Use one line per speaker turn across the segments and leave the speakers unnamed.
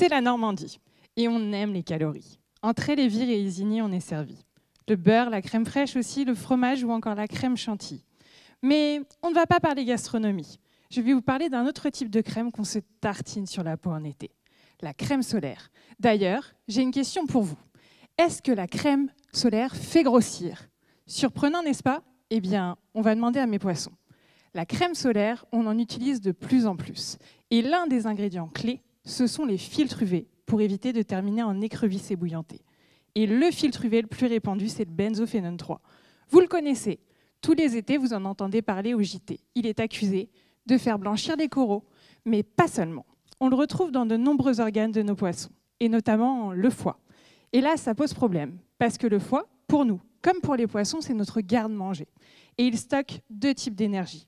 C'est la Normandie. Et on aime les calories. Entre Lévire et Isigny, on est servi. Le beurre, la crème fraîche aussi, le fromage ou encore la crème chantilly. Mais on ne va pas parler gastronomie. Je vais vous parler d'un autre type de crème qu'on se tartine sur la peau en été. La crème solaire. D'ailleurs, j'ai une question pour vous. Est-ce que la crème solaire fait grossir? Surprenant, n'est-ce pas? Eh bien, on va demander à mes poissons. La crème solaire, on en utilise de plus en plus. Et l'un des ingrédients clés, ce sont les filtres UV pour éviter de terminer en écrevisse ébouillantée. Et le filtre UV le plus répandu, c'est le benzophénone 3. Vous le connaissez. Tous les étés, vous en entendez parler au JT. Il est accusé de faire blanchir les coraux, mais pas seulement. On le retrouve dans de nombreux organes de nos poissons, et notamment le foie. Et là, ça pose problème, parce que le foie, pour nous, comme pour les poissons, c'est notre garde-manger. Et il stocke deux types d'énergie.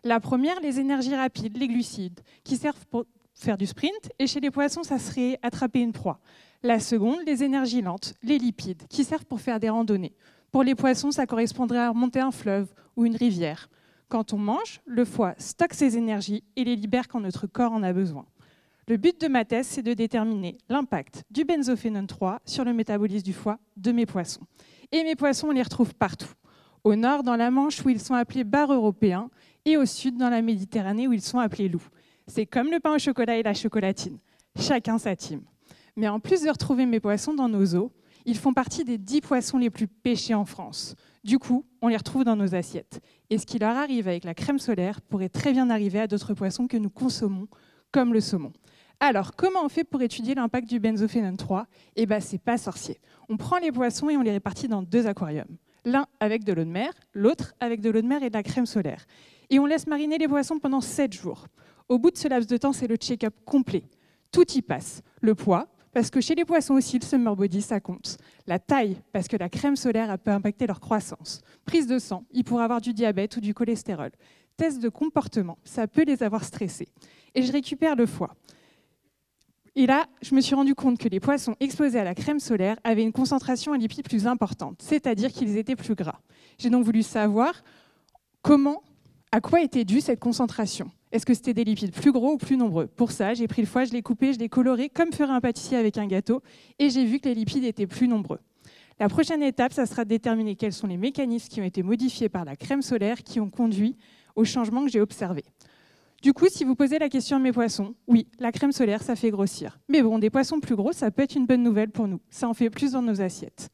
La première, les énergies rapides, les glucides, qui servent pour faire du sprint, et chez les poissons, ça serait attraper une proie. La seconde, les énergies lentes, les lipides, qui servent pour faire des randonnées. Pour les poissons, ça correspondrait à remonter un fleuve ou une rivière. Quand on mange, le foie stocke ces énergies et les libère quand notre corps en a besoin. Le but de ma thèse, c'est de déterminer l'impact du benzophénone 3 sur le métabolisme du foie de mes poissons. Et mes poissons, on les retrouve partout. Au nord, dans la Manche, où ils sont appelés bar européens, et au sud, dans la Méditerranée, où ils sont appelés loups. C'est comme le pain au chocolat et la chocolatine. Chacun sa team. Mais en plus de retrouver mes poissons dans nos eaux, ils font partie des 10 poissons les plus pêchés en France. Du coup, on les retrouve dans nos assiettes. Et ce qui leur arrive avec la crème solaire pourrait très bien arriver à d'autres poissons que nous consommons, comme le saumon. Alors, comment on fait pour étudier l'impact du benzophénone 3? Eh bien, c'est pas sorcier. On prend les poissons et on les répartit dans 2 aquariums. L'un avec de l'eau de mer, l'autre avec de l'eau de mer et de la crème solaire. Et on laisse mariner les poissons pendant 7 jours. Au bout de ce laps de temps, c'est le check-up complet. Tout y passe. Le poids, parce que chez les poissons aussi, le summer body, ça compte. La taille, parce que la crème solaire peut impacter leur croissance. Prise de sang, ils pourraient avoir du diabète ou du cholestérol. Test de comportement, ça peut les avoir stressés. Et je récupère le foie. Et là, je me suis rendu compte que les poissons exposés à la crème solaire avaient une concentration en lipides plus importante, c'est-à-dire qu'ils étaient plus gras. J'ai donc voulu savoir à quoi était due cette concentration. Est-ce que c'était des lipides plus gros ou plus nombreux? Pour ça, j'ai pris le foie, je l'ai coupé, je l'ai coloré, comme ferait un pâtissier avec un gâteau, et j'ai vu que les lipides étaient plus nombreux. La prochaine étape, ça sera de déterminer quels sont les mécanismes qui ont été modifiés par la crème solaire qui ont conduit aux changements que j'ai observés. Du coup, si vous posez la question à mes poissons, oui, la crème solaire, ça fait grossir. Mais bon, des poissons plus gros, ça peut être une bonne nouvelle pour nous. Ça en fait plus dans nos assiettes.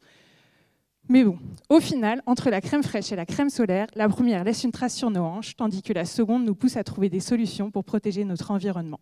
Mais bon, au final, entre la crème fraîche et la crème solaire, la première laisse une trace sur nos hanches, tandis que la seconde nous pousse à trouver des solutions pour protéger notre environnement.